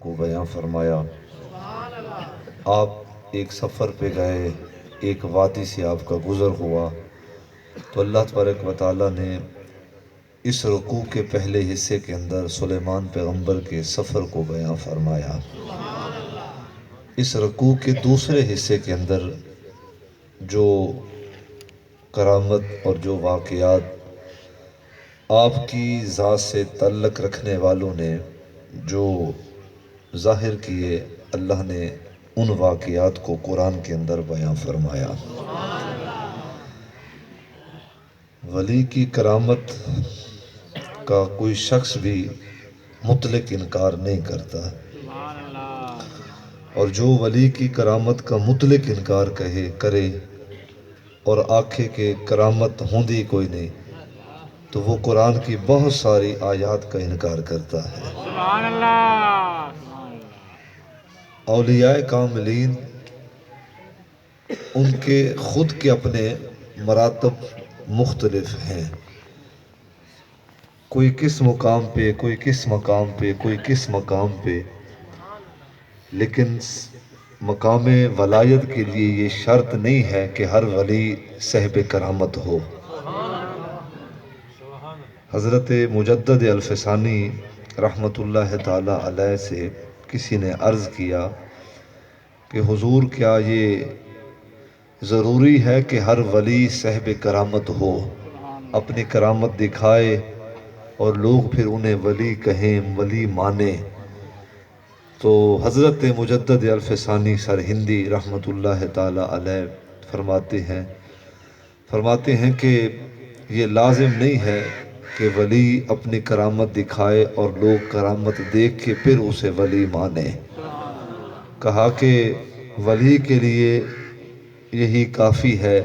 کو بیان فرمایا۔ آپ ایک سفر پہ گئے، ایک وادی سے آپ کا گزر ہوا، تو اللہ تبارک و تعالیٰ نے اس رکوع کے پہلے حصے کے اندر سلیمان پیغمبر کے سفر کو بیان فرمایا۔ اس رکوع کے دوسرے حصے کے اندر جو کرامت اور جو واقعات آپ کی ذات سے تعلق رکھنے والوں نے جو ظاہر کیے، اللہ نے ان واقعات کو قرآن کے اندر بیان فرمایا۔ ولی کی کرامت کا کوئی شخص بھی مطلق انکار نہیں کرتا، اور جو ولی کی کرامت کا مطلق انکار کرے اور آکھے کہ کرامت ہوندی کوئی نہیں، تو وہ قرآن کی بہت ساری آیات کا انکار کرتا ہے۔ سبحان اللہ۔ اولیاء کاملین ان کے خود کے اپنے مراتب مختلف ہیں، کوئی کس مقام پہ، کوئی کس مقام پہ، کوئی کس مقام پہ، لیکن مقام ولایت کے لیے یہ شرط نہیں ہے کہ ہر ولی صاحب کرامت ہو۔ حضرت مجدد الفسانی رحمۃ اللہ تعالی علیہ سے کسی نے عرض کیا کہ حضور کیا یہ ضروری ہے کہ ہر ولی صاحب کرامت ہو، اپنی کرامت دکھائے اور لوگ پھر انہیں ولی کہیں، ولی مانے؟ تو حضرت مجدد الفسانی سرہندی رحمۃ اللہ تعالی علیہ فرماتے ہیں کہ یہ لازم نہیں ہے کہ ولی اپنی کرامت دکھائے اور لوگ کرامت دیکھ کے پھر اسے ولی مانے۔ کہا کہ ولی کے لیے یہی کافی ہے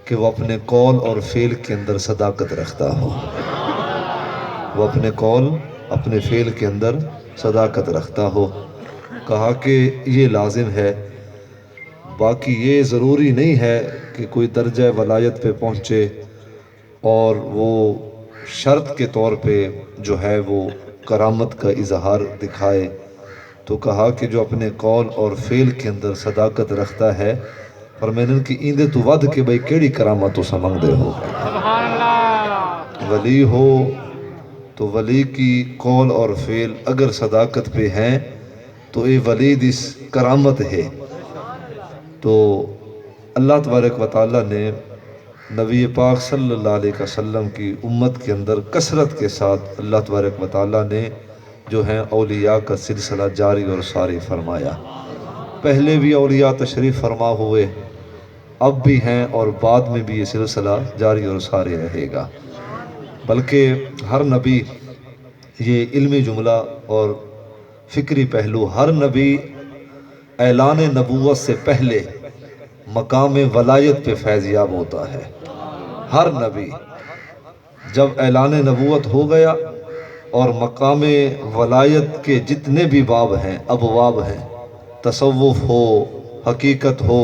کہ وہ اپنے قول اور فعل کے اندر صداقت رکھتا ہو، وہ اپنے قول اپنے فعل کے اندر صداقت رکھتا ہو۔ کہا کہ یہ لازم ہے، باقی یہ ضروری نہیں ہے کہ کوئی درجہ ولایت پہ پہنچے اور وہ شرط کے طور پہ جو ہے وہ کرامت کا اظہار دکھائے۔ تو کہا کہ جو اپنے قول اور فعل کے اندر صداقت رکھتا ہے، فرمائن کہ ایندے تو ود کے بھئی کیڑی کرامت تو سمنگ دے ہو۔ سبحان اللہ۔ ولی ہو تو ولی کی قول اور فعل اگر صداقت پہ ہیں تو یہ ولی دی کرامت ہے۔ تو اللہ تبارک و تعالیٰ نے نبی پاک صلی اللہ علیہ وسلم کی امت کے اندر کثرت کے ساتھ اللہ تبارک و تعالیٰ نے جو ہیں اولیاء کا سلسلہ جاری اور ساری فرمایا۔ پہلے بھی اولیاء تشریف فرما ہوئے، اب بھی ہیں، اور بعد میں بھی یہ سلسلہ جاری اور ساری رہے گا۔ بلکہ ہر نبی، یہ علمی جملہ اور فکری پہلو، ہر نبی اعلان نبوت سے پہلے مقام ولایت پہ فیضیاب ہوتا ہے۔ ہر نبی جب اعلان نبوت ہو گیا اور مقام ولایت کے جتنے بھی باب ہیں، ابواب ہیں، تصوف ہو، حقیقت ہو،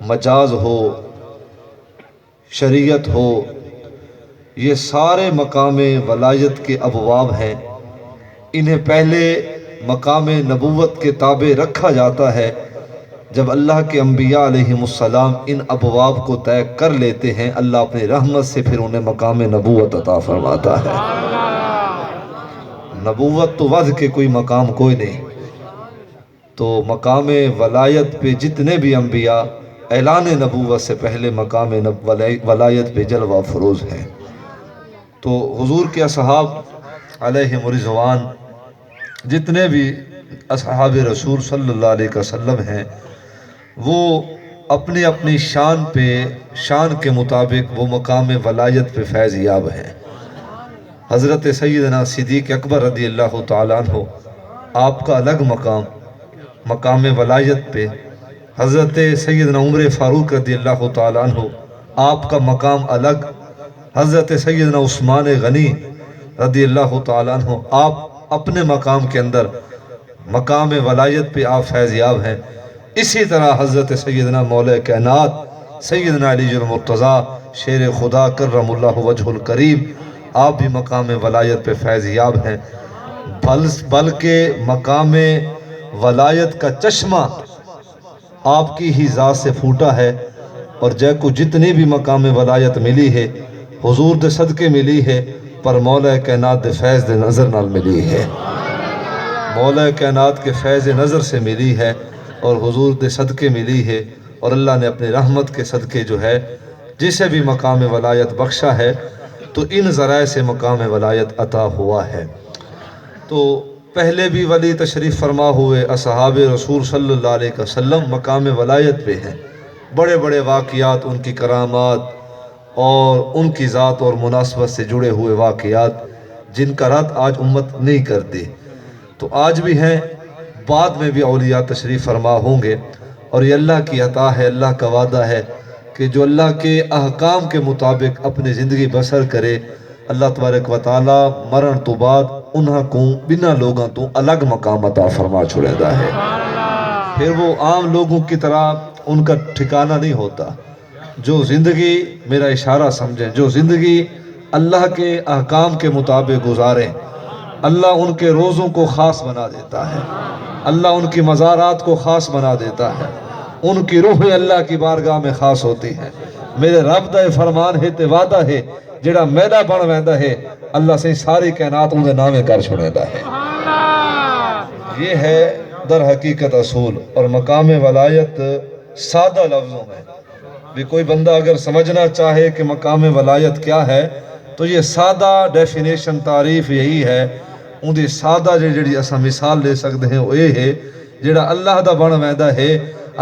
مجاز ہو، شریعت ہو، یہ سارے مقام ولایت کے ابواب ہیں، انہیں پہلے مقام نبوت کے تابع رکھا جاتا ہے۔ جب اللہ کے انبیاء علیہم السلام ان ابواب کو طے کر لیتے ہیں، اللہ اپنی رحمت سے پھر انہیں مقام نبوت عطا فرماتا ہے۔ نبوت تو وضع کے کوئی مقام کوئی نہیں، تو مقام ولایت پہ جتنے بھی انبیاء اعلان نبوت سے پہلے مقام ولایت پہ جلوہ فروز ہیں۔ تو حضور کے اصحاب علیہم رضوان، جتنے بھی اصحاب رسول صلی اللہ علیہ وسلم ہیں، وہ اپنی اپنی شان پہ، شان کے مطابق وہ مقام ولایت پہ فیض یاب ہیں۔ حضرت سیدنا صدیق اکبر رضی اللہ تعالیٰ عنہ، آپ کا الگ مقام ولایت پہ۔ حضرت سیدنا عمر فاروق رضی اللہ تعالیٰ عنہ، آپ کا مقام الگ۔ حضرت سیدنا عثمان غنی رضی اللہ تعالیٰ عنہ، آپ اپنے مقام کے اندر مقام ولایت پہ آپ فیضیاب ہیں۔ اسی طرح حضرت سیدنا مولا کائنات سیدنا علی المرتضیٰ شیر خدا کرم اللہ وجہ الکریم، آپ بھی مقام ولایت پہ فیضیاب ہیں۔ بلکہ مقام ولایت کا چشمہ آپ کی ہی ذات سے پھوٹا ہے، اور جے کو جتنی بھی مقام ولایت ملی ہے حضور دے صدقے ملی ہے، پر مولا کائنات دے فیض دے نظر نال ملی ہے، مولا کائنات کے فیض نظر سے ملی ہے اور حضور دے صدقے ملی ہے، اور اللہ نے اپنی رحمت کے صدقے جو ہے جسے بھی مقام ولایت بخشا ہے تو ان ذرائع سے مقام ولایت عطا ہوا ہے۔ تو پہلے بھی ولی تشریف فرما ہوئے اصحاب رسول صلی اللہ علیہ وسلم مقام ولایت پہ ہیں، بڑے بڑے واقعات، ان کی کرامات اور ان کی ذات اور مناسبت سے جڑے ہوئے واقعات جن کا رد آج امت نہیں کرتی، تو آج بھی ہیں، بعد میں بھی اولیاء تشریف فرما ہوں گے، اور یہ اللہ کی عطا ہے، اللہ کا وعدہ ہے کہ جو اللہ کے احکام کے مطابق اپنی زندگی بسر کرے، اللہ تبارک و تعالی مرن تو بعد انہاں کو بنا لوگاں تو الگ مقام عطا فرما چھوڑے دا ہے، پھر وہ عام لوگوں کی طرح ان کا ٹھکانہ نہیں ہوتا۔ جو زندگی، میرا اشارہ سمجھیں، جو زندگی اللہ کے احکام کے مطابق گزاریں، اللہ ان کے روزوں کو خاص بنا دیتا ہے، اللہ ان کی مزارات کو خاص بنا دیتا ہے، ان کی روح اللہ کی بارگاہ میں خاص ہوتی ہے۔ میرے رب دا فرمان ہے تے وعدہ ہے، جڑا میرا بن ویندا ہے اللہ سے ساری کائنات ان دے نامے کر چھوڑیندا ہے۔ یہ ہے در حقیقت اصول، اور مقام ولایت سادہ لفظوں میں بھی کوئی بندہ اگر سمجھنا چاہے کہ مقام ولایت کیا ہے تو یہ سادہ ڈیفینیشن تعریف یہی ہے، ان دی سادہ جڑی اسا مثال لے سکتے ہیں وہ یہ ہے، جڑا اللہ دا بن ویندا ہے،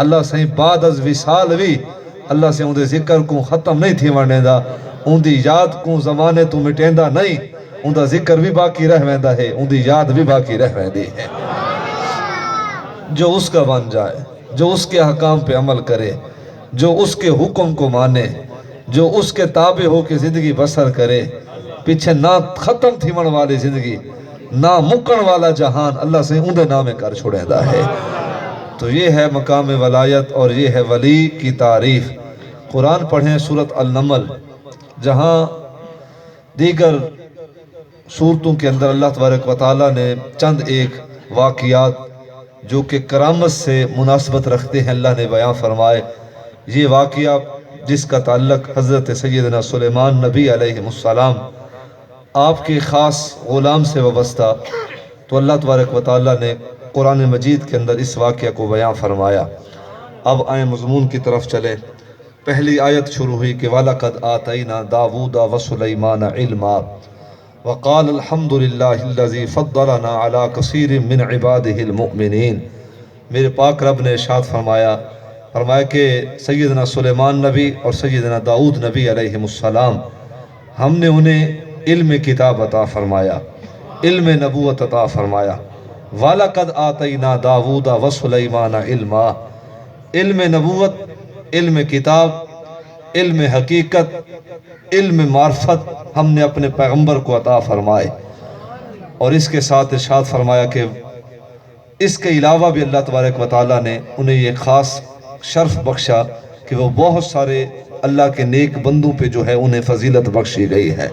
اللہ سے بعد از وصال بھی اللہ سے ان دے ذکر کو ختم نہیں تھی ونڈیندا، ان دی یاد کو زمانے تو مٹیندا نہیں، ان دا ذکر بھی باقی رہ ویندا ہے، ان دی یاد بھی باقی رہ ویندی ہے۔ جو اس کا بن جائے، جو اس کے احکام پہ عمل کرے، جو اس کے حکم کو مانے، جو اس کے تابع ہو کے زندگی بسر کرے، پیچھے نہ ختم تھیمن والی زندگی، نہ مکن والا جہان اللہ سے ان دے نامے کر چھوڑے دا ہے۔ تو یہ ہے مقام ولایت اور یہ ہے ولی کی تعریف۔ قرآن پڑھیں سورۃ النمل، جہاں دیگر سورتوں کے اندر اللہ تبارک و تعالیٰ نے چند ایک واقعات جو کہ کرامت سے مناسبت رکھتے ہیں اللہ نے بیان فرمائے۔ یہ واقعہ جس کا تعلق حضرت سیدنا سلیمان نبی علیہ السلام آپ کے خاص غلام سے وابستہ، تو اللہ تبارک و تعالیٰ نے قرآن مجید کے اندر اس واقعہ کو بیان فرمایا۔ اب آئیں مضمون کی طرف چلیں۔ پہلی آیت شروع ہوئی کہ وَلَقَدْ آتَيْنَا دَاوُودَ وَسُلَيْمَانَ عِلْمًا وَقَالَ الْحَمْدُ لِلَّهِ الَّذِي فَضَّلَنَا عَلَى كَثِيرٍ مِّنْ عِبَادِهِ الْمُؤْمِنِينَ۔ میرے پاک رب نے ارشاد فرمایا کہ سیدنا سلیمان نبی اور سیدنا داؤد نبی علیہ السلام، ہم نے انہیں علم کتاب عطا فرمایا، علم نبوت عطا فرمایا۔ وَلَقَدْ آتَيْنَا دَاوُودَ وَسُلَيْمَانَ عِلْمًا، علم نبوت، علم کتاب، علم حقیقت، علم معرفت ہم نے اپنے پیغمبر کو عطا فرمائے، اور اس کے ساتھ ارشاد فرمایا کہ اس کے علاوہ بھی اللہ تبارک و تعالیٰ نے انہیں یہ خاص شرف بخشا کہ وہ بہت سارے اللہ کے نیک بندوں پہ جو ہے انہیں فضیلت بخشی گئی ہے۔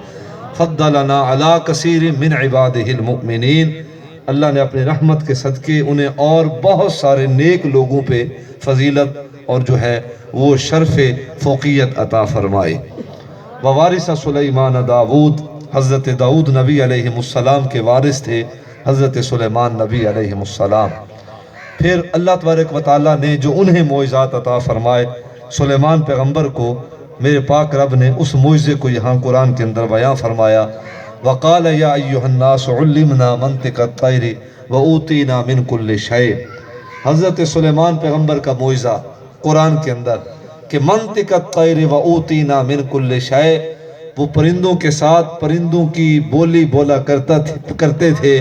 فضلنا علی کثیر من عبادہ المؤمنین، اللہ نے اپنی رحمت کے صدقے انہیں اور بہت سارے نیک لوگوں پہ فضیلت اور جو ہے وہ شرف فوقیت عطا فرمائی۔ ووارث سلیمان داود، حضرت داؤد نبی علیہ السلام کے وارث تھے حضرت سلیمان نبی علیہ السلام۔ پھر اللہ تبارک و تعالیٰ نے جو انہیں معجزات عطا فرمائے سلیمان پیغمبر کو، میرے پاک رب نے اس معجزے کو یہاں قرآن کے اندر بیان فرمایا۔ وقال یا ایھا الناس علمنا منطق الطیر واوتینا من کل شیء۔ حضرت سلیمان پیغمبر کا معجزہ قرآن کے اندر کہ منطق الطیر واوتینا من کل شیء، وہ پرندوں کے ساتھ پرندوں کی بولی بولا کرتے تھے،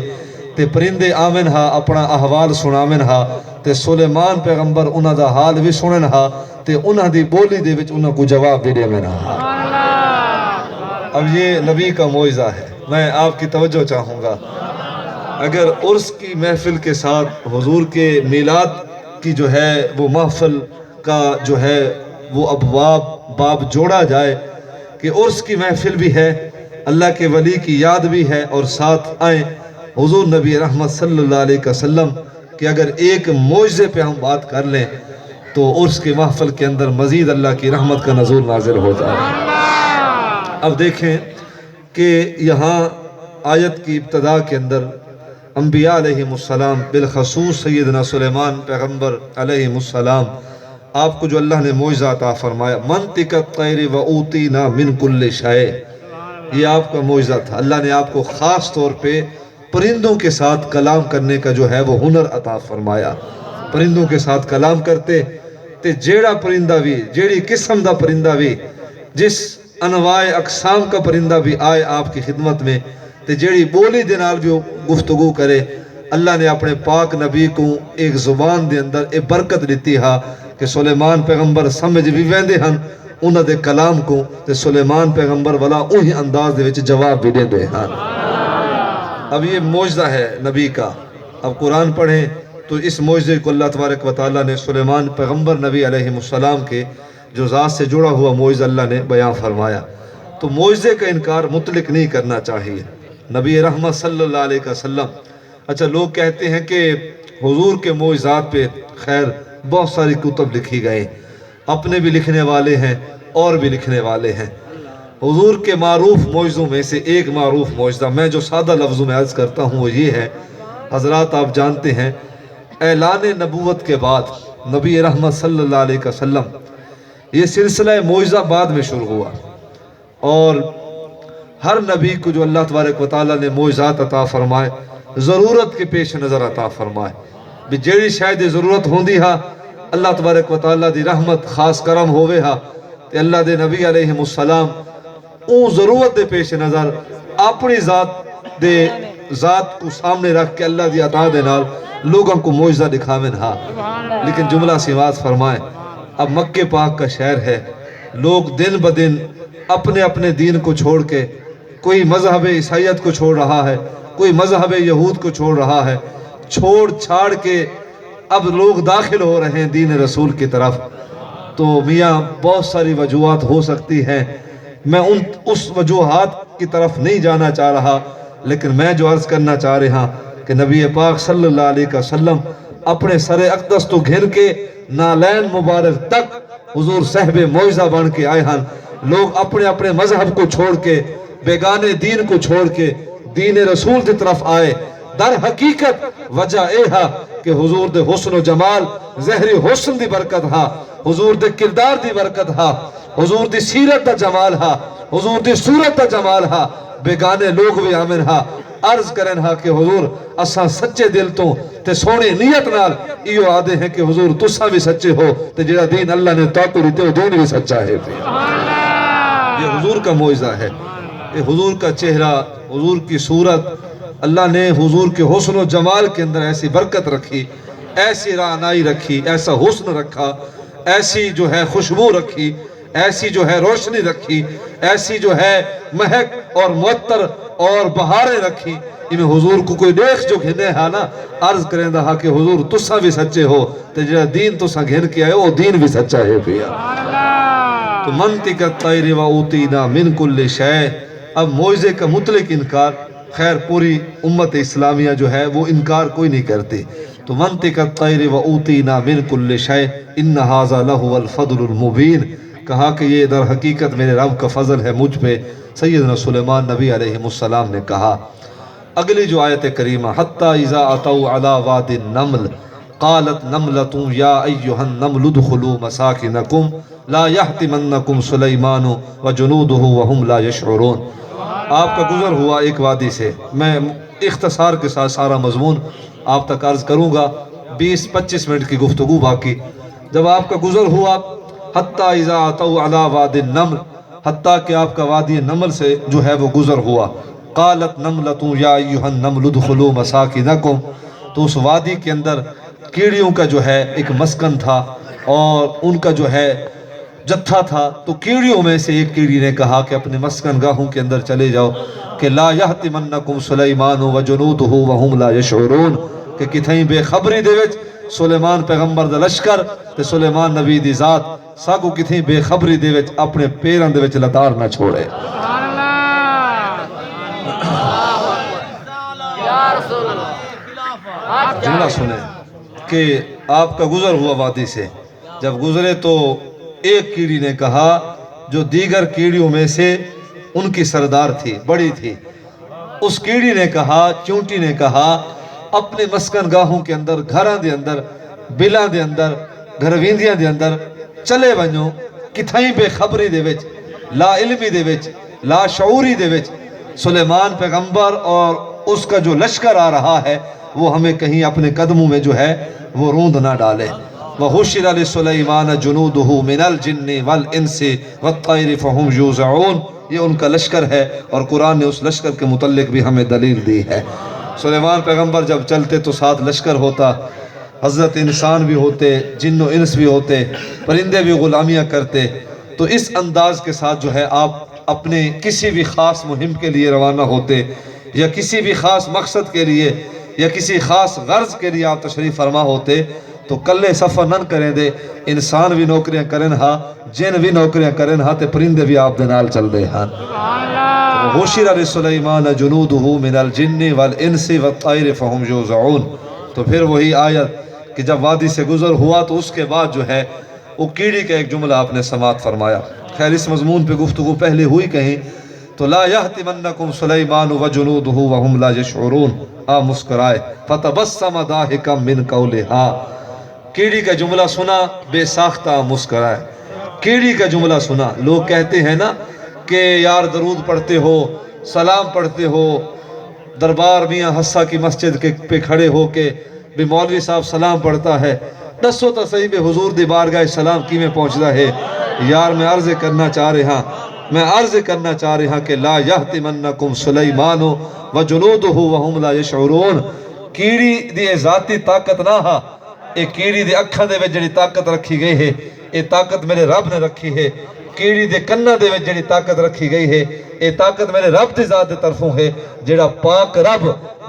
تے پرندے آمن ہا اپنا احوال سنامن ہا، تے سلیمان پیغمبر انہاں دا حال بھی سنن ہا، تے انہاں دی بولی دے وچ انہاں کو جواب بھی دیویں ہا۔ اب یہ نبی کا معجزہ ہے۔ میں آپ کی توجہ چاہوں گا، اگر عرس کی محفل کے ساتھ حضور کے میلاد کی جو ہے وہ محفل کا جو ہے وہ ابواب باب جوڑا جائے کہ عرس کی محفل بھی ہے، اللہ کے ولی کی یاد بھی ہے، اور ساتھ آئیں حضور نبی رحمت صلی اللہ علیہ وسلم کہ اگر ایک معجزے پہ ہم بات کر لیں تو عرس کے محفل کے اندر مزید اللہ کی رحمت کا نزول نازل ہوتا ہے۔ اب دیکھیں کہ یہاں آیت کی ابتدا کے اندر انبیاء علیہ السلام بالخصوص سیدنا سلیمان پیغمبر علیہ السلام آپ کو جو اللہ نے معجزہ عطا فرمایا، منطق الطیر و اوتینا من کل شیء، یہ آپ کا معجزہ تھا۔ اللہ نے آپ کو خاص طور پہ پرندوں کے ساتھ کلام کرنے کا جو ہے وہ ہنر عطا فرمایا۔ پرندوں کے ساتھ کلام کرتے تے جیڑا پرندہ بھی، جیڑی قسم دا پرندہ بھی، جس انواع اقسام کا پرندہ بھی آئے آپ کی خدمت میں تے جیڑی بولی دے نال بھی گفتگو کرے، اللہ نے اپنے پاک نبی کو ایک زبان دے اندر ایک برکت دیتی ہا کہ سلیمان پیغمبر سمجھ بھی ویندے ہن انہاں دے کلام کو تے سلیمان پیغمبر والا اوہی انداز دے وچ جواب بھی دیندے ہن۔ اب یہ معجزہ ہے نبی کا۔ اب قرآن پڑھیں تو اس معجزے کو اللہ تبارک و تعالیٰ نے سلیمان پیغمبر نبی علیہ السلام کے جو ذات سے جڑا ہوا معجزہ اللہ نے بیان فرمایا۔ تو معجزے کا انکار مطلق نہیں کرنا چاہیے۔ نبی رحمت صلی اللہ علیہ وسلم، اچھا لوگ کہتے ہیں کہ حضور کے معجزات پہ خیر بہت ساری کتب لکھی گئے، اپنے بھی لکھنے والے ہیں اور بھی لکھنے والے ہیں۔ حضور کے معروف معجزوں میں سے ایک معروف معجزہ میں جو سادہ لفظوں میں عرض کرتا ہوں وہ یہ ہے، حضرات آپ جانتے ہیں اعلان نبوت کے بعد نبی رحمت صلی اللہ علیہ وسلم یہ سلسلہ معجزہ بعد میں شروع ہوا، اور ہر نبی کو جو اللہ تبارک و تعالیٰ نے معجزات عطا فرمائے ضرورت کے پیش نظر عطا فرمائے بھی جیڑی شاید ضرورت ہوندی ہا اللہ تبارک و تعالیٰ دی رحمت خاص کرم ہوئے ہا تے اللہ دے نبی علیہ السلام اون ضرورت دے پیش نظر اپنی ذات کو سامنے رکھ کے اللہ دی عطا دے نال لوگوں کو معجزہ دکھاویں ہا۔ لیکن جملہ سماعت فرمائیں، اب مکہ پاک کا شہر ہے، لوگ دن بدن اپنے اپنے دین کو چھوڑ کے کوئی مذہب عیسائیت کو چھوڑ رہا ہے، کوئی مذہب یہود کو چھوڑ رہا ہے، چھوڑ چھاڑ کے اب لوگ داخل ہو رہے ہیں دین رسول کی طرف۔ تو میاں بہت ساری وجوہات ہو سکتی ہیں، میں اس وجوہات کی طرف نہیں جانا چاہ رہا، لیکن میں جو عرض کرنا چاہ رہا کہ نبی پاک صلی اللہ علیہ وسلم اپنے سر اقدس تو گھر کے نالین مبارک تک حضور صاحب معجزہ بن کے آئے ہن۔ لوگ اپنے اپنے مذہب کو چھوڑ کے، بیگانے دین کو چھوڑ کے دین رسول کی طرف آئے۔ در حقیقت وجہ اے ہا کہ حضور دے حسن و جمال ظہری حسن دی برکت ہا، حضور دے کردار دی برکت ہا، حضور دی سیرت دا جمال ہا، حضور دی صورت دا جمال ہا، بیگانے لوگ بھی آمن ہا عرض کرن ہا کہ حضور اساں سچے دل تو تے سونے نیت نال ایو آدھے ہیں کہ حضور تساں بھی سچے ہو تے جڑا دین اللہ نے تو دیتے ہو دین بھی سچا ہے۔ یہ حضور کا معجزہ ہے، یہ حضور کا چہرہ، حضور کی صورت، اللہ نے حضور کے حسن و جمال کے اندر ایسی برکت رکھی، ایسی رعنائی رکھی، ایسا حسن رکھا، ایسی جو ہے خوشبو رکھی، ایسی جو ہے روشنی رکھی، ایسی جو ہے مہک اور معطر اور بہاریں رکھی۔ انہیں حضور کو کوئی دیکھ جو گھنے ہاں نا عرض کریں دا کہ حضور تسا بھی سچے ہو تے جڑا دین تسا گھن کے آئے وہ دین بھی سچا ہے پیا۔ تو منطق الطیر و اوتینا من کل شیء، اب معجزے کا مطلق انکار، خیر پوری امت اسلامیہ جو ہے وہ انکار کوئی نہیں کرتی۔ تو منطق الطیر و اوتینا من کل شیء ان ھذا لہو الفضل المبین، کہا کہ یہ در حقیقت میرے رب کا فضل ہے مجھ پہ۔ سیدنا سلیمان نبی علیہ السلام نے کہا۔ اگلی جو آیت کریمہ حتی اذا اتوا علی واد النمل قالت نملۃ یا ایھا النمل ادخلوا مساکنکم لا یحطمنکم سلیمان وجنودہ وہم لا یشعرون۔ آپ کا گزر ہوا ایک وادی سے، میں اختصار کے ساتھ سارا مضمون آپ تک عرض کروں گا، 20-25 منٹ کی گفتگو باقی۔ جب آپ کا گزر ہوا حتی اذا اتوا علی واد النمل، حتیٰ کہ آپ کا وادی نمل سے جو ہے وہ گزر ہوا، قالت نملۃ یا ایھا النمل ادخلوا مساکنکم، تو اس وادی کے اندر کیڑیوں کا جو ہے ایک مسکن تھا اور ان کا جو ہے جتھا تھا۔ تو کیڑیوں میں سے ایک کیڑی نے کہا کہ اپنے مسکن گاہوں کے اندر چلے جاؤ کہ لا یحطمنکم سلیمان وجنودہ وہم لا یشعرون، کہ کتھیں بے خبری دے وچ سلیمان پیغمبر دا لشکر تے سلیمان نبی دی ذات ساکو کتھیں بے خبری دے وچ اپنے پیران دے وچ لتار نہ چھوڑے۔ جملہ سنیں کہ آپ کا گزر ہوا وادی سے، جب گزرے تو ایک کیڑی نے کہا جو دیگر کیڑیوں میں سے ان کی سردار تھی، بڑی تھی، اس کیڑی نے کہا، چونٹی نے کہا اپنے مسکن گاہوں کے اندر، گھراں دے اندر، بلاں دے اندر، گھرویندیاں دے اندر چلے ونجو، کتھائیں بے خبری دے وچ، لا علمی دے وچ، لا شعوری دے وچ سلیمان پیغمبر اور اس کا جو لشکر آ رہا ہے وہ ہمیں کہیں اپنے قدموں میں جو ہے وہ روند نہ ڈالے۔ وَحُشِرَ لِسُلَيْمَانَ جُنُودُهُ مِنَ الْجِنِّ وَالْإِنسِ وَالطَّيْرِ فَهُمْ يُوزَعُونَ، یہ ان کا لشکر ہے، اور قرآن نے اس لشکر کے متعلق بھی ہمیں دلیل دی ہے۔ سلیمان پیغمبر جب چلتے تو ساتھ لشکر ہوتا، حضرت انسان بھی ہوتے، جن و انس بھی ہوتے، پرندے بھی غلامیاں کرتے۔ تو اس انداز کے ساتھ جو ہے آپ اپنے کسی بھی خاص مہم کے لیے روانہ ہوتے، یا کسی بھی خاص مقصد کے لیے، یا کسی خاص غرض کے لیے آپ تشریف فرما ہوتے، تو کلے سفر نہ کریں دے، انسان بھی نوکریاں کریں ہاں، جن بھی نوکریاں کریں ہاں، تے پرندے بھی آپ دے نال چل دے ہاں۔ وَحُشِرَ لِسُلَيْمَانَ جُنُودُهُ مِنَ الْجِنِّ وَالْإِنسِ وَالطَّيْرِ فَهُمْ يُوزَعُونَ۔ تو پھر وہی آیت کہ جب وادی سے گزر ہوا تو اس کے بعد جو ہے وہ کیڑی کا ایک جملہ آپ نے سماعت فرمایا۔ خیر اس مضمون پہ گفتگو پہلے ہوئی کہیں تو لا يَحْتِمَنَّكُمْ سُلَيْمَانُ وَجُنُودُهُ وَهُمْ لَا يَشْعُرُونَ، آپ مسکرائے، فَتَبَسَّمَ ضَاحِكًا مِّن قَوْلِهَا، کیڑی کا جملہ سنا بے ساختہ مسکرائے۔ کیڑی کا جملہ سنا، لوگ کہتے ہیں نا کہ یار درود پڑھتے ہو، سلام پڑھتے ہو، دربار میاں حسا کی مسجد کے پہ کھڑے ہو کے بھی مولوی صاحب سلام پڑھتا ہے، دسو تا صحیح بے حضور دی بارگاہ سلام کی میں پہنچدا ہے۔ یار میں عرض کرنا چاہ رہا کہ لا یحتمنکم سلیمان وجنودہ وہم لا یشعرون، کیڑی دی ذاتی طاقت نہ ہا، ایک کیڑی دی اکھاں دے وچ جڑی طاقت رکھی گئی ہے، اے طاقت میرے رب نے رکھی ہے۔ کیڑی دے کناں دے وچ جڑی طاقت رکھی گئی ہے، اے طاقت میرے رب دی ذات دے طرفوں ہے، جڑا پاک رب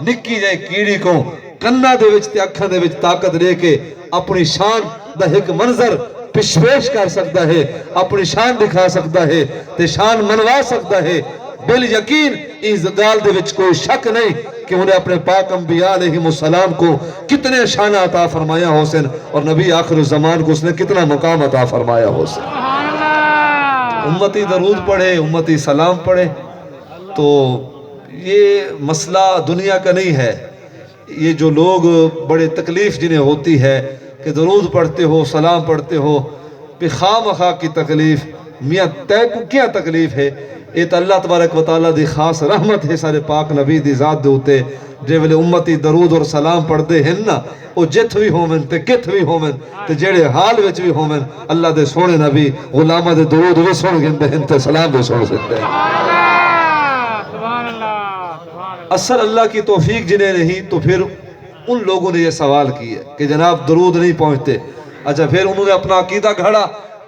نکی جائے کیڑی کو کناں دے وچ تے اکھاں دے وچ طاقت لے کے اپنی شان دا ایک منظر پیش کر سکتا ہے، اپنی شان دکھا سکتا ہے، تے شان منوا سکتا ہے۔ بل یقین اس گال دے وچ کوئی شک نہیں کہ انہیں اپنے پاک انبیاء علیہ السلام کو کتنے شان عطا فرمایا ہو سن، اور نبی آخر الزمان کو اس نے کتنا مقام عطا فرمایا ہو سن۔ امتی درود پڑھے، امتی سلام پڑھے، تو یہ مسئلہ دنیا کا نہیں ہے۔ یہ جو لوگ بڑے تکلیف جنہیں ہوتی ہے کہ درود پڑھتے ہو، سلام پڑھتے ہو، پہ خواہ مخواہ کی تکلیف، میاں تے کو کیا تکلیف ہے؟ یہ تو اللہ تبارک و تعالیٰ دی خاص رحمت ہے سارے پاک نبی دی ذات دے ہوتے، جے ویلے امتی درود اور سلام پڑھتے ہیں نا، وہ جت بھی ہومن تے کت بھی ہومن تے جڑے حال وچ بھی ہومن، اللہ دے سونے نبی غلامہ دے درود بھی سن گندے ہیں تے سلام بھی سن سکتے ہیں۔ اصل اللہ کی توفیق جنہیں نہیں، تو پھر ان لوگوں نے یہ سوال کیا کہ جناب درود نہیں پہنچتے۔ اچھا پھر انہوں نے اپنا عقیدہ گھڑا،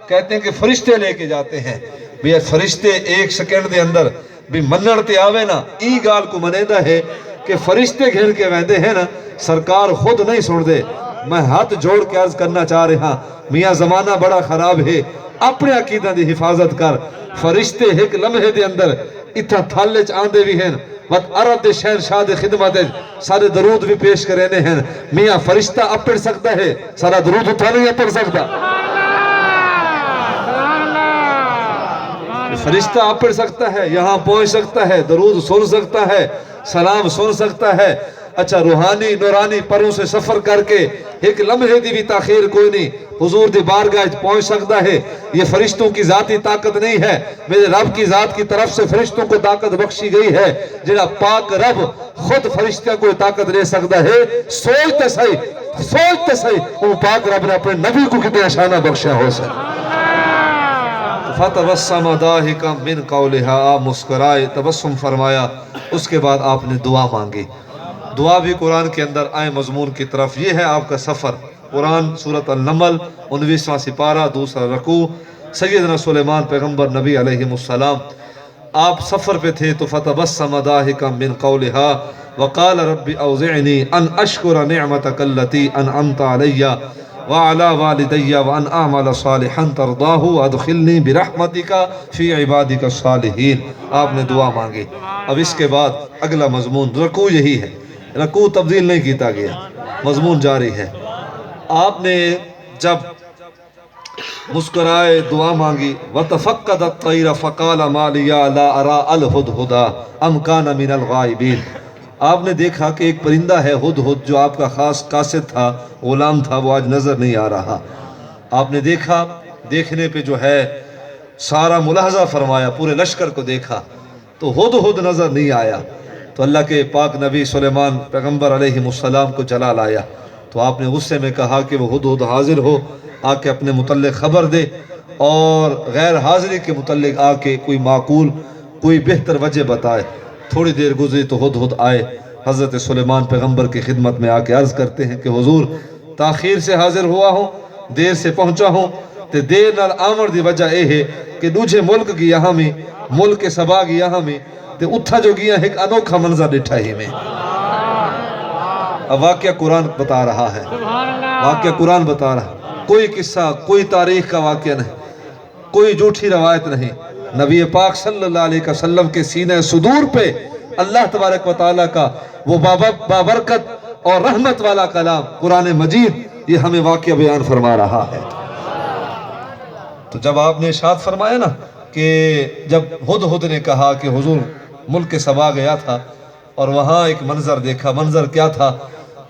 کہتے ہیں کہ فرشتے لے کے جاتے ہیں، بھی فرشتے ایک سیکنڈ دے اندر بھی منڑتے آوے نا، ای گال کو منیدہ ہے کہ فرشتے گھر کے ویندے ہیں نا، سرکار خود نہیں سن دے۔ میں ہاتھ جوڑ کے عرض کرنا چاہ رہا، میاں زمانہ بڑا خراب ہے، اپنے عقیدہ دی حفاظت کر۔ فرشتے ایک لمحے دے اندر اتھا تھالے آندے بھی ہیں، وقت عرب دے شہنشاہ دے خدمت سارے درود بھی پیش کرنے ہیں۔ میاں فرشتہ اپڑ سکتا ہے، سارا درود اتھا نہیں اپڑ سکتا۔ فرشتہ اپڑ سکتا ہے، یہاں پہنچ سکتا ہے، درود سن سکتا ہے، سلام سن سکتا ہے۔ اچھا روحانی نورانی پروں سے سفر کر کے ایک لمحے دی بھی تاخیر کوئی نہیں، حضور دی بارگاہ پہنچ سکتا ہے۔ یہ فرشتوں کی ذاتی طاقت نہیں ہے، میرے رب کی ذات کی طرف سے فرشتوں کو طاقت بخشی گئی ہے۔ جڑا پاک رب خود فرشتوں کو طاقت لے سکتا ہے، سوچتے صحیح وہ پاک رب نے اپنے نبی کو کتنا شانہ بخشا ہو سکتا۔ فَتَبَسَّمَ ضَاحِكًا مِّن قَوْلِهَا، آپ مسکرائے، تبسم فرمایا، اس کے بعد آپ نے دعا مانگی۔ دعا بھی قرآن کے اندر آئے مضمون کی طرف، یہ ہے آپ کا سفر۔ قرآن سورۃ النمل 19واں سپارہ، دوسرا رکوع، سیدنا سلیمان پیغمبر نبی علیہ السلام آپ سفر پہ تھے تو فَتَبَسَّمَ ضَاحِكًا مِّن قَوْلِهَا وَقَالَ رَبِّ أَوْزِعْنِي أَنْ أَشْكُرَ نِعْمَتَكَ الَّتِي أَنْعَمْتَ عَلَيَّ وَعَلَى وَالِدَيَّ وَأَنْ أَعْمَلَ صَالِحًا تَرْضَاهُ وَأَدْخِلْنِي بِرَحْمَتِكَ فِي عِبَادِكَ الصَّالِحِينَ۔ آپ نے دعا مانگی۔ اب اس کے بعد اگلا مضمون رکوع یہی ہے رکوع تبدیل نہیں کیتا گیا، مضمون جاری ہے۔ آپ نے جب مسکرائے دعا مانگی وَتَفَقَّدَ الطَّيْرَ فَقَالَ مَا لِيَا لَا أَرَىٰ الْهُدْهُدَ أَمْ كَانَ مِنَ الْغَائِبِينَ۔ آپ نے دیکھا کہ ایک پرندہ ہے ہدہد، جو آپ کا خاص قاصد تھا، غلام تھا، وہ آج نظر نہیں آ رہا۔ آپ نے دیکھا، دیکھنے پہ جو ہے سارا ملاحظہ فرمایا، پورے لشکر کو دیکھا تو ہدہد نظر نہیں آیا، تو اللہ کے پاک نبی سلیمان پیغمبر علیہ السلام کو جلال آیا، تو آپ نے غصے میں کہا کہ وہ ہدہد حاضر ہو، آ کے اپنے متعلق خبر دے، اور غیر حاضری کے متعلق آ کے کوئی معقول، کوئی بہتر وجہ بتائے۔ تھوڑی دیر گزری تو ہدہد آئے، حضرت سلیمان پیغمبر کی خدمت میں آ کے عرض کرتے ہیں کہ حضور تاخیر سے حاضر ہوا ہوں، دیر سے پہنچا ہوں، تے دیر نال آمر دی وجہ اے ہے کہ دوجھے ملک کی یہاں میں، ملک سبا کی یہاں میں، تے اتھا جو گیا ایک انوکھا منظر ڈٹھا ہی میں۔ اب واقعہ قرآن بتا رہا ہے، واقعہ قرآن بتا رہا ہے، کوئی قصہ، کوئی تاریخ کا واقعہ نہیں، کوئی جھوٹی روایت نہیں، نبی پاک صلی اللہ علیہ وسلم کے سینہ صدور پہ اللہ تبارک و تعالیٰ کا وہ بابرکت اور رحمت والا کلام قرآن مجید یہ ہمیں واقعہ بیان فرما رہا ہے۔ تو جب آپ نے ارشاد فرمایا نا کہ جب ہدہد نے کہا کہ حضور ملک سبا گیا تھا اور وہاں ایک منظر دیکھا، منظر کیا تھا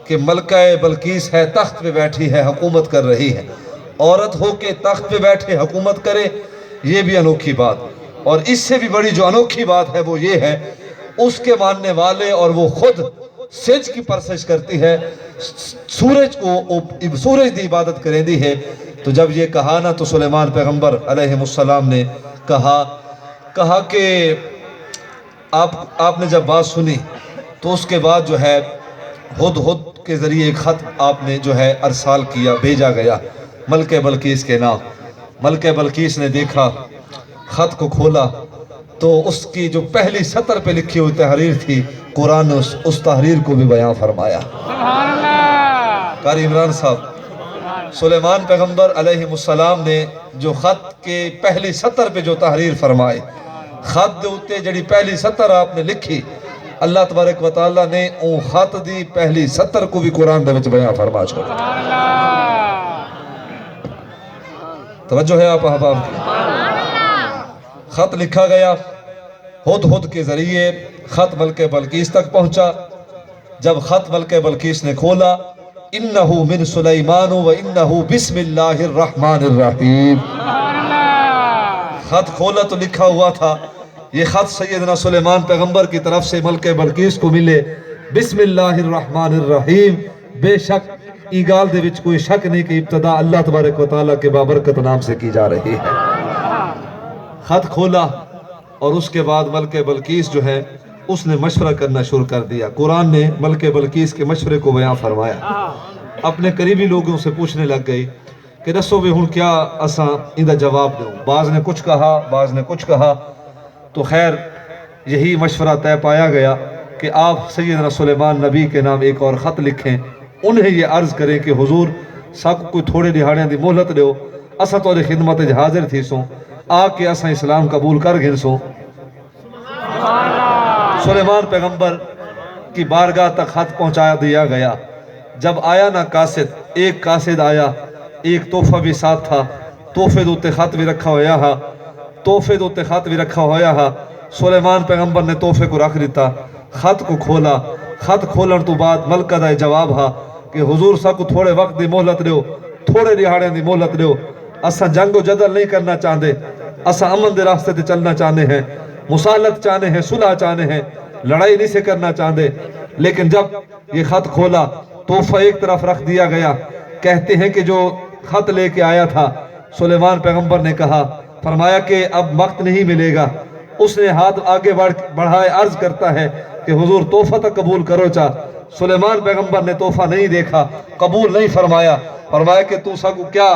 کہ ملکہ بلقیس ہے، تخت پہ بیٹھی ہے، حکومت کر رہی ہے۔ عورت ہو کے تخت پہ بیٹھے حکومت کرے، یہ بھی انوکھی بات، اور اس سے بھی بڑی جو انوکھی بات ہے وہ یہ ہے اس کے ماننے والے اور وہ خود سج کی پرسش کرتی ہے، سورج کو، سورج دی عبادت کریں دی ہے۔ تو جب یہ کہا نا تو سلیمان پیغمبر علیہ السلام نے کہا کہ آپ نے جب بات سنی تو اس کے بعد جو ہے ہدہد کے ذریعے ایک خط آپ نے جو ہے ارسال کیا، بھیجا گیا ملکہ بلقیس کے نام۔ ملکہ بلقیس نے دیکھا، خط کو کھولا تو اس کی جو پہلی سطر پہ لکھی ہوئی تحریر تھی، قرآن نے اس تحریر کو بھی بیان فرمایا۔ سبحان اللہ، قاری عمران صاحب، سلیمان پیغمبر علیہ السلام نے جو خط کے پہلی سطر پہ جو تحریر فرمائے، خط دے اتے جڑی پہلی سطر آپ نے لکھی، اللہ تبارک و تعالیٰ نے اون خط دی پہلی سطر کو بھی قرآن دے وچ بیان فرما چھوڑا۔ سبحان اللہ، توجہ ہے آپ احباب کی؟ خط لکھا گیا ہدہد کے ذریعے، خط ملکہ بلقیس تک پہنچا۔ جب خط ملکہ بلقیس نے کھولا، انہو من سلیمان و انہو بسم اللہ الرحمن الرحیم، سبحان اللہ، خط کھولا تو لکھا ہوا تھا یہ خط سیدنا سلیمان پیغمبر کی طرف سے ملکہ بلقیس کو ملے، بسم اللہ الرحمن الرحیم، بے شک ای گال دے وچ کوئی شک نہیں کہ ابتدا اللہ تبارک و تعالیٰ کے بابرکت نام سے کی جا رہی ہے۔ خط کھولا اور اس کے بعد ملکہ بلقیس جو ہے اس نے مشورہ کرنا شروع کر دیا۔ قرآن نے ملکہ بلقیس کے مشورے کو بیان فرمایا، اپنے قریبی لوگوں سے پوچھنے لگ گئی کہ دسو بھی ہن کیا اساں اندہ جواب دوں، بعض نے کچھ کہا، بعض نے کچھ کہا، تو خیر یہی مشورہ طے پایا گیا کہ آپ سیدنا سلیمان نبی کے نام ایک اور خط لکھیں، انہیں یہ عرض کریں کہ حضور ساکو کوئی تھوڑے دہاڑیاں دی مہلت دیو، اساں تو خدمت حاضر تھی سوں، آ کے اساں اسلام قبول کر گھن سوں۔ سلیمان پیغمبر کی بارگاہ تک خط پہنچایا دیا گیا۔ جب آیا نا قاصد، ایک قاصد آیا، ایک تحفہ بھی ساتھ تھا، تحفے دوتے خط بھی رکھا ہویا ہا، تحفے دوتے خط بھی رکھا ہویا ہا۔ سلیمان پیغمبر نے تحفے کو رکھ دیتا، خط کو کھولا، خط کھولن تو بعد ملکہ دا جواب ہا کہ حضور سا کو تھوڑے وقت دی مہلت دیو، تھوڑے دہاڑے دی مہلت دیو، اساں جنگ و جدل نہیں کرنا چاہتے، اساں امن دے راستے تے چلنا چاہتے ہیں، مصالحت چاہتے ہیں، صلح چاہتے ہیں، لڑائی نہیں سے کرنا چاہتے۔ لیکن جب یہ خط کھولا تحفہ ایک طرف رکھ دیا گیا، کہتے ہیں کہ جو خط لے کے آیا تھا سلیمان پیغمبر نے کہا، فرمایا کہ اب وقت نہیں ملے گا۔ اس نے ہاتھ آگے بڑھائے عرض کرتا ہے کہ حضور تحفہ تک قبول کرو چاہ۔ سلیمان پیغمبر نے تحفہ نہیں دیکھا، قبول نہیں فرمایا، فرمایا کہ تو سا کو کیا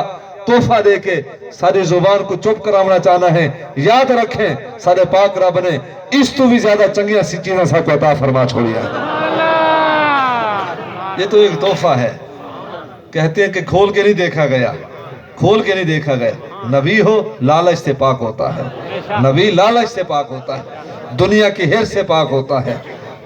تحفہ دے کے ساری زبان کو چپ کراونا چاہنا ہے، یاد رکھیں سارے پاک رب نے اس تو بھی زیادہ چنگیاں سی چیزیں سا کو عطا فرما چھوڑیا ہے۔ یہ تو ایک تحفہ ہے، کہتے ہیں کہ کھول کے نہیں دیکھا گیا، کھول کے نہیں دیکھا گیا۔ نبی ہو لالچ سے پاک ہوتا ہے، نبی لالچ سے پاک ہوتا ہے، دنیا کی ہر سے پاک ہوتا ہے،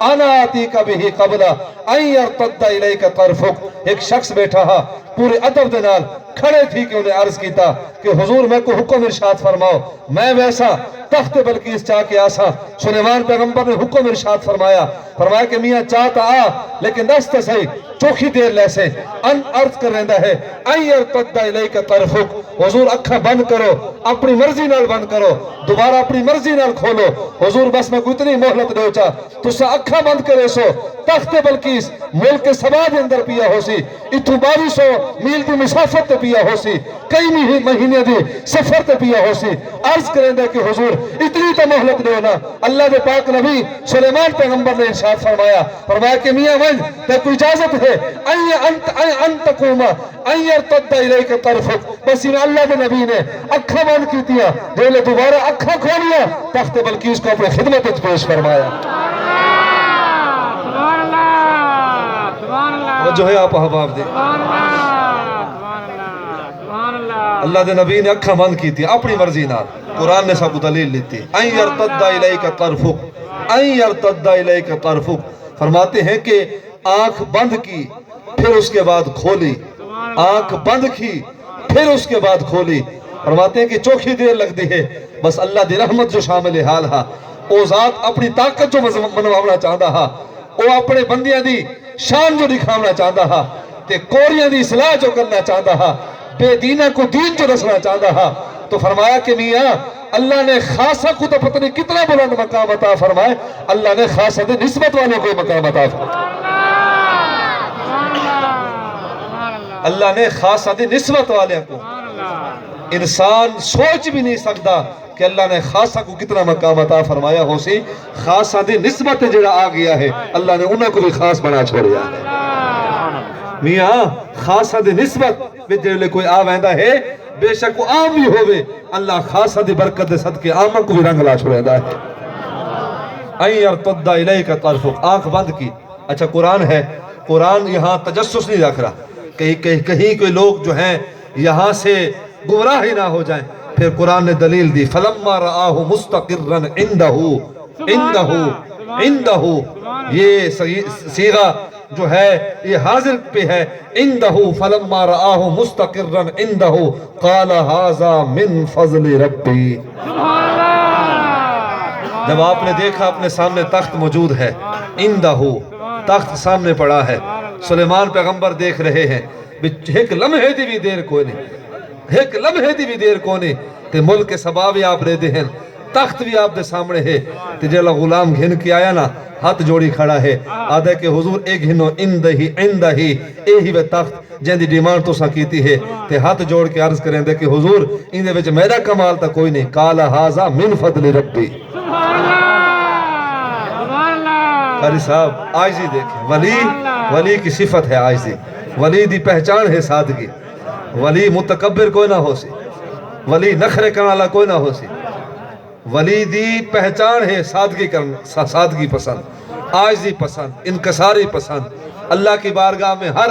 انا آتیک بہ قبل ان یرتد الیک طرفک۔ ایک شخص بیٹھا ہا پورے ادب دے نال کھڑے تھی کہ انہیں عرض کیتا کہ حضور میں کو حکم ارشاد فرماؤ، میں ویسا تخت بلقیس چاہ کے آسا۔ سلیمان پیغمبر نے حکم ارشاد فرمایا کہ میاں چاہتا آ لیکن دست صحیح چوکھی دیر لیسے ان عرض کر رہندا ہے ان یرتد الیک طرفک، حضور اکھا بند کرو، اپنی مرضی نال بند کرو، دوبارہ اپنی مرضی نال کھولو۔ حضور بس میں کوئی اتنی مہلت دے چا تسا اکھا بند کرے سو تخت بلقیس ملک کے سبا دے اندر پیا ہو سی، اتھو 2200 میل دی مسافت تے پیا ہو سی، کئی مہینے دی سفر تے پیا ہو سی۔ عرض کریں دے کہ حضور اتنی تو مہلت دے نا۔ اللہ دے پاک نبی سلیمان پیغمبر نے ارشاد فرمایا کہ میاں ون تے کوئی اجازت ہے ان تقوم ان یرتد الیک طرفک۔ بس اللہ دے نبی نے اکھا بند کیتیا، جیلے دوبارہ اکھا کھولیا تخت بلقیس کو اپنے خدمت وچ پیش فرمایا۔ سبحان اللہ، سبحان اللہ، وہ جو ہے آپ احباب دے سبحان اللہ، سبحان اللہ، سبحان اللہ۔ اللہ دے نبی نے اکھا بند کی تھی اپنی مرضی نال۔ قرآن نے سب کو دلیل لیتی ان یرتد الیک طرفک، ان یرتد الیک طرفک، فرماتے ہیں کہ آنکھ بند کی پھر اس کے بعد کھولی، آنکھ بند کی پھر اس کے بعد کھولی۔ فرماتے ہیں کہ چوکھی دیر لگ دی ہے، بس اللہ دی رحمت جو شامل حال ہا، او ذات اپنی طاقت جو منوانا چاہتا ہا، او اپنے بندیاں دی شان جو دکھاونا چاہتا ہا، تے کوریاں دی اصلاح جو کرنا چاہتا ہا، بے دینہ کو دین جو رسنا چاہتا ہا، تو فرمایا کہ میاں اللہ نے خاصہ کو تو پتہ نہیں کتنا بلند مقام عطا فرمائے، اللہ نے خاصہ دے نسبت والوں کو مقام عطا فرمائے۔ اللہ نے خاصہ دے نسبت والے کو، انسان سوچ بھی نہیں سکتا کہ اللہ نے خاصہ کو کتنا مقام عطا فرمایا ہو سی۔ خاصہ دے نسبت جڑا آ گیا ہے اللہ نے انہوں کو بھی خاص بنا چھوڑیا ہے۔ میاں خاصہ دے نسبت جڑے کوئی آ ویندا ہے بے شک وہ عام بھی ہوئے، اللہ خاصہ دی برکت دے صدقے عامہ کو بھی رنگ لا چھوڑیندا ہے۔ ان یرتد الیک طرفک، آنکھ بند کی۔ اچھا قرآن ہے، قرآن یہاں تجسس نہیں رکھ رہا، کہیں کوئی لوگ جو ہیں یہاں سے گمراہ ہی نہ ہو جائیں۔ پھر قرآن نے دلیل دی فلما رآہ مستقرا عندہ، یہ صیغہ جو ہے یہ حاضر پہ ہے، عندہ فلما رآہ مستقرا عندہ قال ھذا من فضل ربی۔ جب آپ نے دیکھا اپنے سامنے تخت موجود ہے، عندہ تخت سامنے پڑا ہے، سلیمان پیغمبر دیکھ رہے ہیں، ایک لمحے دی بھی دیر کوئی نہیں، ایک لمحے دی بھی دیر کوئی نہیں، تے ملک سبا بھی آپ رہے ہیں، تخت بھی آپ دے سامنے ہے، تے جیلا غلام گھن کے آیا نا ہاتھ جوڑی کھڑا ہے، آدھے کہ حضور ایک گھنو اندہ ہی اے ہی وہ تخت جن دی ڈیمانڈ تو سا کیتی ہے، تے ہاتھ جوڑ کے عرض کریں دے کہ حضور اندے وچ میرا کمال تا کوئی نہیں، قال ھذا من فضل ربی۔ قاری صاحب عاجزی دیکھیں، ولی کی صفت ہے عاجزی، ولی دی پہچان ہے سادگی، ولی متکبر کوئی نہ ہو سی، ولی نخرے کرنالا کوئی نہ ہو سی، ولی دی پہچان ہے سادگی پسند، عاجزی پسند، انکساری پسند، اللہ کی بارگاہ میں ہر